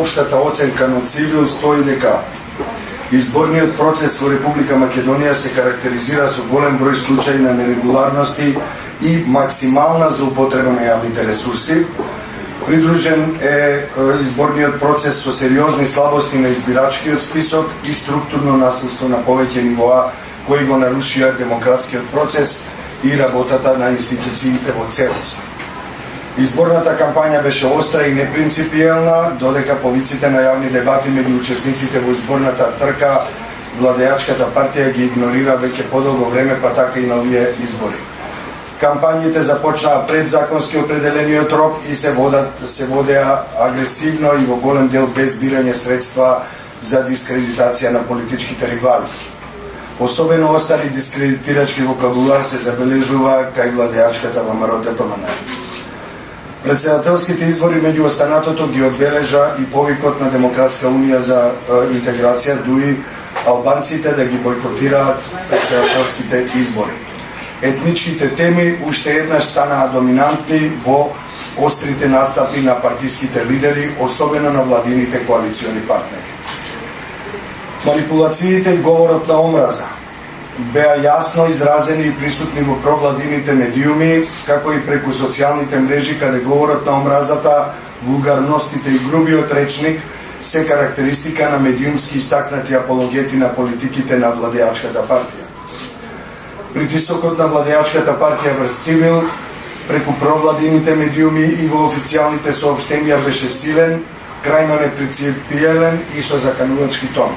општата оценка на Цивил стои дека изборниот процес во Република Македонија се карактеризира со голем број случаи на нерегуларности и максимална злоупотреба на јавните ресурси. Придружен е изборниот процес со сериозни слабости на избирачкиот список и структурно насилство на повеќе нивоа кои го нарушија демократскиот процес и работата на институциите во целост. Изборната кампања беше остра и непринципиелна, додека по лиците на јавни дебати меѓу учесниците во изборната трка владеачката партија ги игнорира веќе подолго време, па така и на овие избори. Кампањите започнаа пред законски определениот рок и се водеа агресивно и во голем дел без бирање средства за дискредитација на политичките ривали. Особено остар и дискредитирачки вокабулар се забележува кај владеачката ВМРО-ДПМН. Председателските избори меѓу останатото ги одбележа и повикот на Демократска унија за интеграција, дуи албанците да ги бойкотираат председателските избори. Етничките теми уште еднаш станаа доминантни во острите настапи на партиските лидери, особено на владините коалициони партнери. Манипулациите и говорот на омраза беа јасно изразени и присутни во провладините медиуми, како и преку социјалните мрежи, каде говорот на омразата, вулгарностите и грубиот речник се карактеристика на медиумски истакнати апологети на политиките на владеачката партија. Притисокот на владеачката партија врз Цивил преку провладините медиуми и во официјалните соопштенија беше силен, крајно непринципиелен и со заканувачки тон.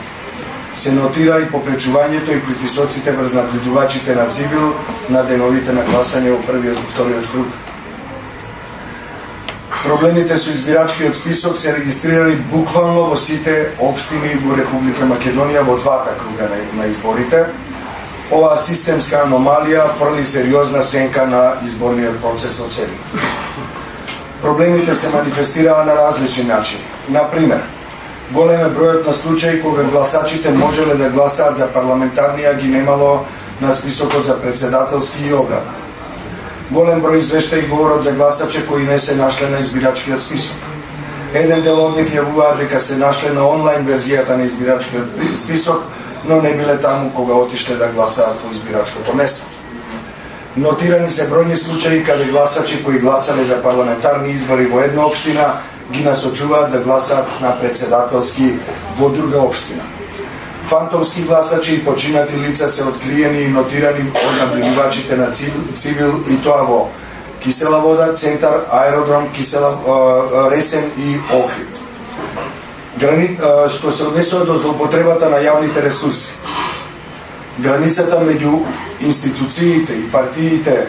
Се нотира и попречувањето и притисоците врз наблюдувачите на Цивил на деновите на гласање во првиот и вториот круг. Проблемите со избирачкиот список се регистрирани буквално во сите општини во Република Македонија во двата круга на изборите. Оваа системска аномалија фрли сериозна сенка на изборниот процес во цели. Проблемите се манифестираа на различни начини. Например, голем е бројот на случаи кога гласачите можеле да гласаат за парламентарни, а ги немало на списокот за председателски и обрана. Голем број извештаи говорат за гласачи кои не се нашле на избирачкиот список. Еден дел од нив јавуваат дека се нашле на онлайн верзијата на избирачкиот список, но не биле таму кога отишле да гласаат во избирачкото место. Нотирани се бројни случаи каде гласачи кои гласале за парламентарни избори во една општина ги насочуваат да гласаат на председателски во друга општина. Фантомски гласачи и починати лица се откриени и нотирани од наблюдувачите на Цивил и тоа во Кисела вода, Центар, Аеродром, Ресен и Охрид. Што се однесува до злоупотребата на јавните ресурси. Границата меѓу институциите и партиите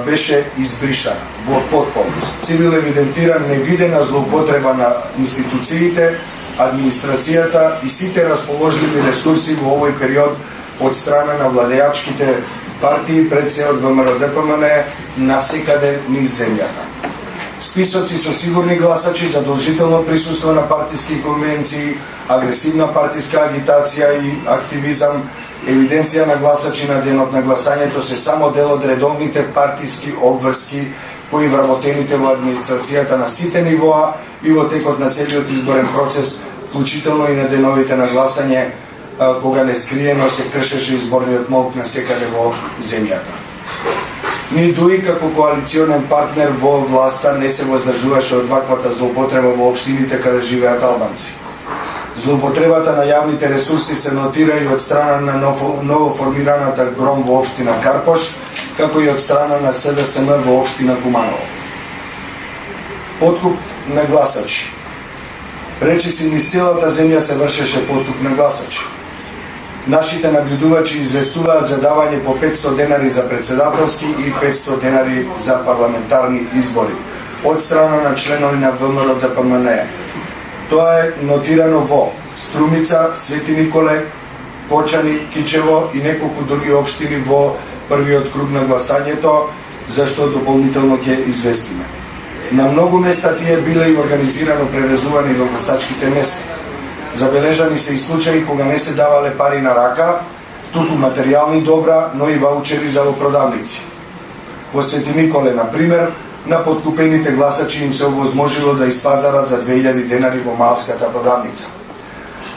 беше избришана во потполност. Цивил евидентира невидена злоупотреба на институциите, администрацијата и сите расположливи ресурси во овој период од страна на владеачките партии пред се од ВМРО-ДПМН насекаде низ земјата. Списоци со сигурни гласачи, задолжително присуство на партиски конвенции, агресивна партиска агитација и активизам, евиденција на гласачи на денот на гласањето се само дел од редовните партиски обврски кои вработените во администрацијата на сите нивоа и во текот на целиот изборен процес, вклучително и на деновите на гласање, кога нескриено се кршеше изборниот молк на секаде во земјата. Ни дуи како коалиционен партнер во власта не се воздржуваше од ваквата злоупотреба во општините каде живеат албанци. Злоупотребата на јавните ресурси се нотира и од страна на новоформираната ГРОМ во општина Карпош, како и од страна на СДСМ во општина Куманово. Подкуп на гласачи. Речиси низ целата земја се вршеше подкуп на гласачи. Нашите наблюдувачи известуваат за давање по 500 денари за председателски и 500 денари за парламентарни избори од страна на членови на ВМРО-ДПМН. Тоа е нотирано во Струмица, Свети Николе, Кочани, Кичево и неколку други општини во првиот круг на гласањето, за што дополнително ќе известиме. На многу места тие биле и организирано превезување до гласачките места. Забележани се и случаи кога не се давале пари на рака, туку материјални добра, но и ваучери за продавници. Во Свети Николе, например, на подкупените гласачи им се овозможило да испазарат за 2000 денари во маалската продавница.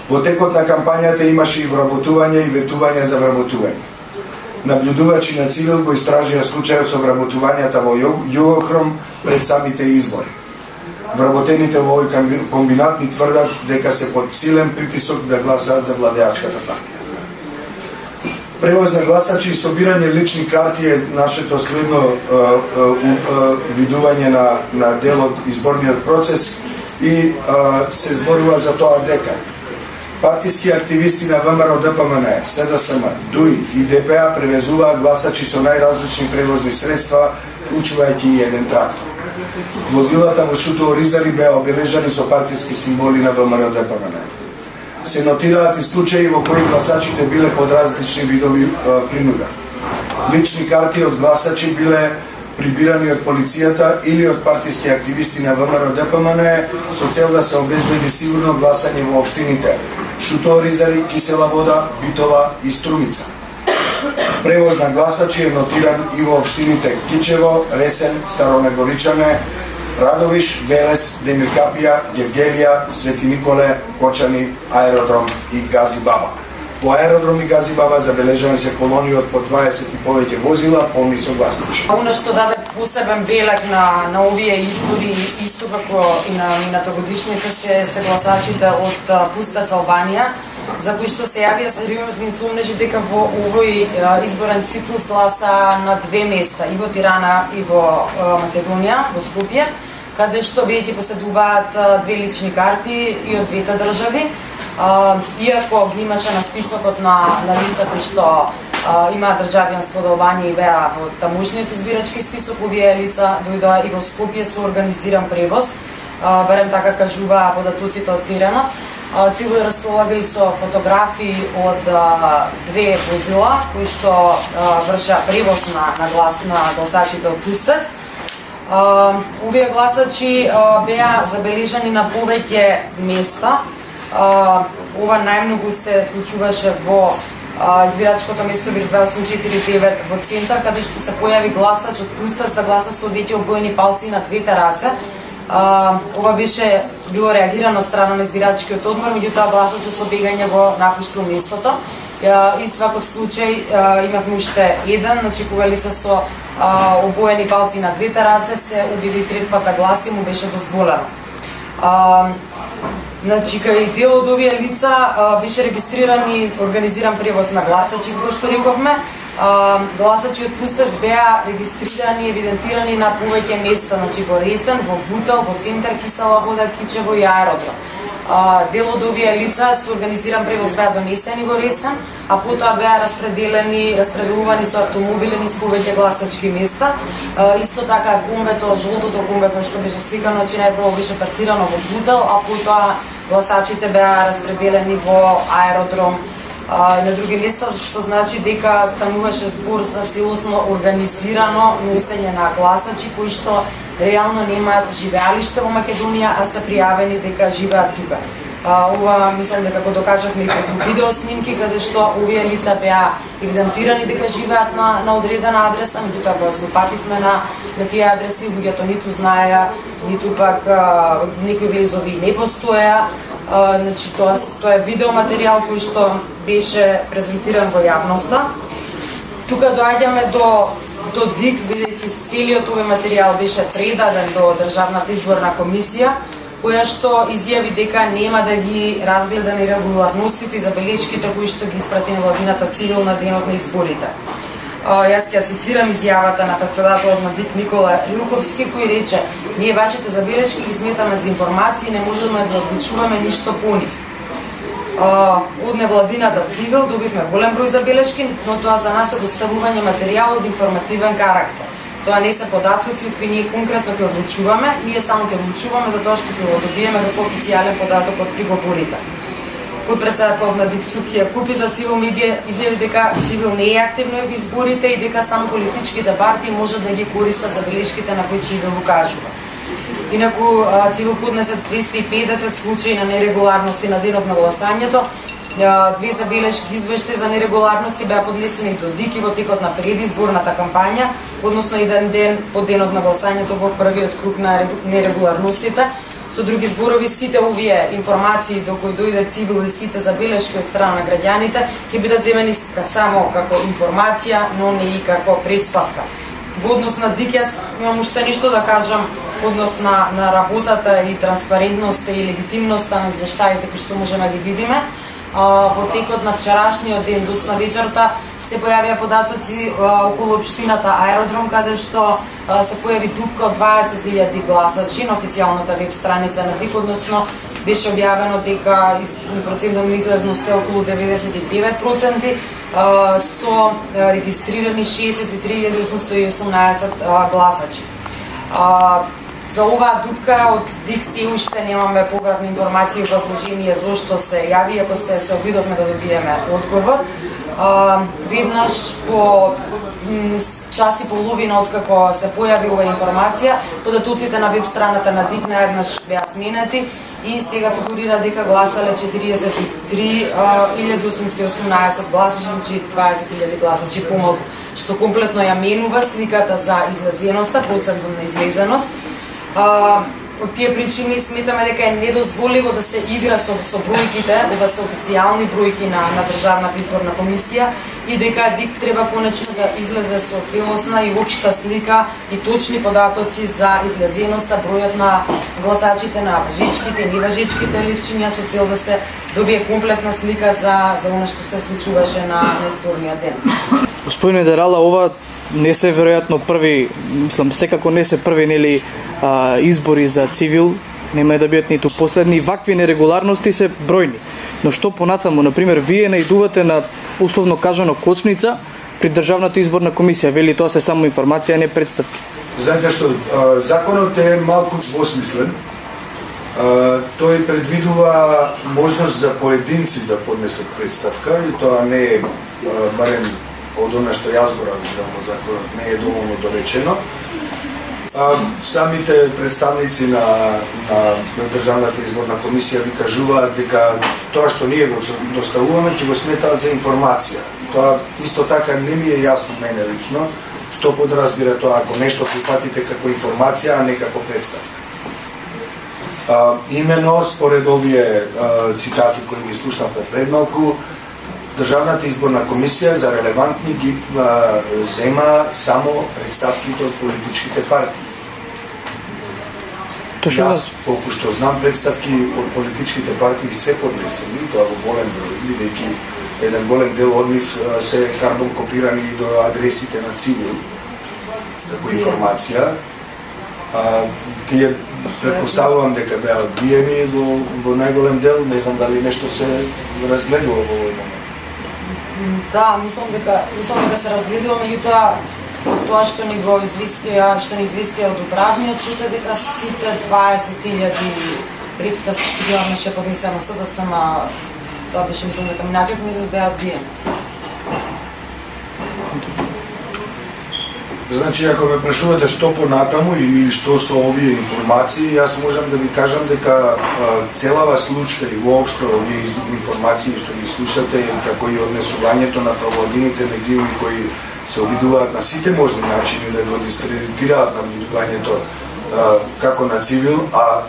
Во текот на кампањата имаше и вработување и ветување за вработување. Наблюдувачи на Цивил го истражија случајот со вработувањата во Југохром пред самите избори. Вработените во овој комбинат ни тврдат дека се под силен притисок да гласаат за владеачката партија. Превоз на гласачи и собирање лични карти е нашето следно видување на дел од изборниот процес и се зборува за тоа дека партиски активисти на ВМРО ДПМН, СДСМ, ДУИ и ДПА превезуваат гласачи со најразлични превозни средства, вклучувајќи и еден трактор. Возилата во Шутово Ризари беа обележани со партиски символи на ВМРО ДПМН. Се нотираат и случаи во кои гласачите биле под различни видови принуда. Лични карти од гласачи биле прибирани од полицијата или од партиски активисти на ВМРО ДПМН со цел да се обезбеди сигурно гласање во општините Шутово Ризари, Кисела Вода, Битола и Струмица. Превоз на гласачи е нотиран и во општините Кичево, Ресен, Старонегоричане, Радовиш, Велес, Демиркапија, Гевгелија, Свети Николе, Кочани, Аеродром и Гази Баба. По Аеродром и Гази Баба забележани се колони од по 20 и повеќе возила полни со гласачи. Оно што даде посебен белег на овие избори, исто како и на минатогодишните се гласачите од Пустац Албанија, за кои што се јавија сериозни сомнежи дека во овој изборен циклус гласа на две места, и во Тирана и во Македонија, во Скопје, каде што бидејќи поседуваат две лични карти и од двете држави, иако ги имаше на списокот на лица кои што имаат државјанство од Албанија и беа во тамошниот избирачки список, овие лица дојдоа и во Скопје со организиран превоз, барем така кажуваа податоците од теренот. Цивил располага и со фотографии од две возила кои што вршеа превоз на гласачите од Пустец. Овие гласачи беа забележани на повеќе места. Ова најмногу се случуваше во избирачкото место бир 2849 во центар, каде што се појави гласач од Пустец да гласа со веќе обоени палци на двете раце. Ова беше било реагирано од страна на избирачкиот одбор, меѓутоа гласачот со бегање го напуштил местото. Исто ваков случај имавме уште еден, значи кога лица со обоени палци на двете раце се обиди трет пат да гласи, му беше дозволено. Значи, кај дел од овие лица беше регистриран и организиран превоз на гласачи, како што рековме. Гласачи од Пустец беа регистрирани и евидентирани на повеќе места, значи во Ресен, во Бутел, во Центар, Кисела Вода, Кичево и Аеродром. Дел од овие лица со организиран превоз беа донесени во Ресен, а потоа беа распределувани со автомобили низ повеќе гласачки места. Исто така комбето, жолтото комбе кој што беше сликано, че најпрво беше паркирано во Бутел, а потоа гласачите беа распределени во Аеродром и на други места, што значи дека стануваше збор за целосно организирано носење на гласачи кои што реално немаат живеалиште во Македонија, а се пријавени дека живеат тука. Ова мислам дека го докажавме и преку видео снимки, каде што овие лица беа евидентирани дека живеат на одредена адреса, меѓутоа кога се упативме на тие адреси, луѓето ниту знаеа, ниту пак некои влезови не постоеа. Значи тоа е видеоматеријал кој што беше презентиран во јавноста. Тука доаѓаме до ДИК, бидејќи целиот овој материјал беше предаден до Државната изборна комисија, која што изјави дека нема да ги разгледа нерегуларностите и забелешките кои што ги испрати невладината Цивил на денот на изборите. Јас ќе цитирам изјавата на председателот на ДИК Никола Рилковски, кој рече: "Ние вашите забелешки ги сметаме за информации и не можеме да одлучуваме ништо по нив." Од невладината Цивил добивме голем број забелешки, но тоа за нас е доставување материјал од информативен карактер. Тоа не се податоци кои ние конкретно ќе одлучуваме, ние само ќе одлучуваме за тоа што ќе го добиеме како официјален податок од приговорите. Подпредседателот на ДИК Сукија Купи за Цивил медија изјави дека Цивил не е активно во изборите и дека само политичките партии може да ги користат забелешките на кои Цивил укажува. Инаку Цивил поднесе 250 случаи на нерегуларности на денот на гласањето, две забелешки извештаи за нерегуларности беа поднесени до ДИК во текот на предизборната кампања, односно еден ден по денот на гласањето во првиот круг на нерегуларностите. Со други зборови, сите овие информации до кои дојде цивил и сите забелешки од страна на граѓаните ќе бидат земени само како информација, но не и како представка. Во однос на ДИК јас имам уште нешто да кажам однос на работата и транспарентноста и легитимноста на извештаите кои што можеме да ги видиме. Во текот на вчерашниот ден досна вечерта се појавија податоци околу општината Аеродром, каде што се појави дупка од 20.000 гласачи на официјалната веб страница на ДИК, односно беше објавено дека процентот на излезност е околу 99%, со регистрирани 63.818 гласачи. За оваа дупка од ДИК се уште немаме повратни информации и образложение зошто се јави, ако се обидовме да добиеме одговор. Веднаш по час и половина откако се појави оваа информација, податоците на веб страната на ДИК наеднаш беа сменети и сега фигурира дека гласале 43.818 гласачи, значи 20.000 гласачи помалку, што комплетно ја менува сликата за излезеноста, процентот на излезеност. Од тие причини сметаме дека е недозволиво да се игра со бројките, ова се официјални бројки на Државната изборна комисија и дека ДИК треба конечно да излезе со целосна и општа слика и точни податоци за излезеноста, бројот на гласачите, на важечките и неважечките личиња со цел да се добие комплетна слика за она што се случуваше на изборниот ден. Господине Дерала, ова не се веројатно први, мислам, секако не се први нели избори за цивил, нема да бидат ниту последни, вакви нерегуларности се бројни. Но што понатаму, например, вие наидувате на условно кажано кочница при Државната изборна комисија, вели тоа се само информација, не представки. Знаете што, законот е малку двосмислен. Тој предвидува можност за поединци да поднесат представка и тоа не е барем од она што јас го разбирам во законот, не е доволно доречено. Самите представници на Државната изборна комисија ви кажуваат дека тоа што ние го доставуваме ќе го сметаат за информација. Тоа исто така не ми е јасно мене лично, што подразбира тоа ако нешто прифатите како информација, а не како представка. Имено според овие цитати кои ги слушнавме пред малку, Државната изборна комисија за релевантни ги зема само представките од политичките партии. Јас, колку што знам, представки од политичките партии се поднесени, тоа во голем број, бидејќи еден голем дел од нив се карбон копирани до адресите на цивил, како информација. Тие предпоставувам дека беа одбиени во најголем дел, не знам дали нешто се разгледува во овој момент. Да, мислам дека се разгледува, меѓутоа тоа што ни го известија од управниот суд е дека сите 20.000 представки што имаше поднесено СДСМ, тоа беше мислам дека минатиот месец беа одбиени. Значи, ако ме прашувате што понатаму и што со овие информации, јас можам да ви кажам дека целава случка и воопшто овие информации што ги слушате, како и однесувањето на правоодините медиуми кои се обидуваат на сите можни начини да го дискредитираат набљудувањето како на цивил, а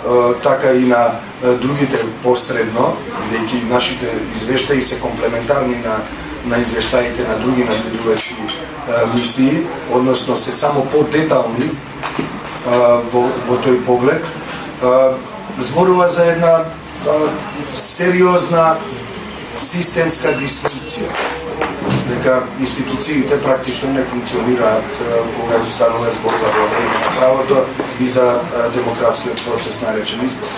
така и на другите посредно, бидејќи нашите извештаи се комплементарни на извештаите на други набљудувачки мисии, односно се само по-детални во тој поглед, зборува за една сериозна системска дисфункција, дека институциите практично не функционираат кога станува збор за владење на правото и за демократскиот процес наречен избор.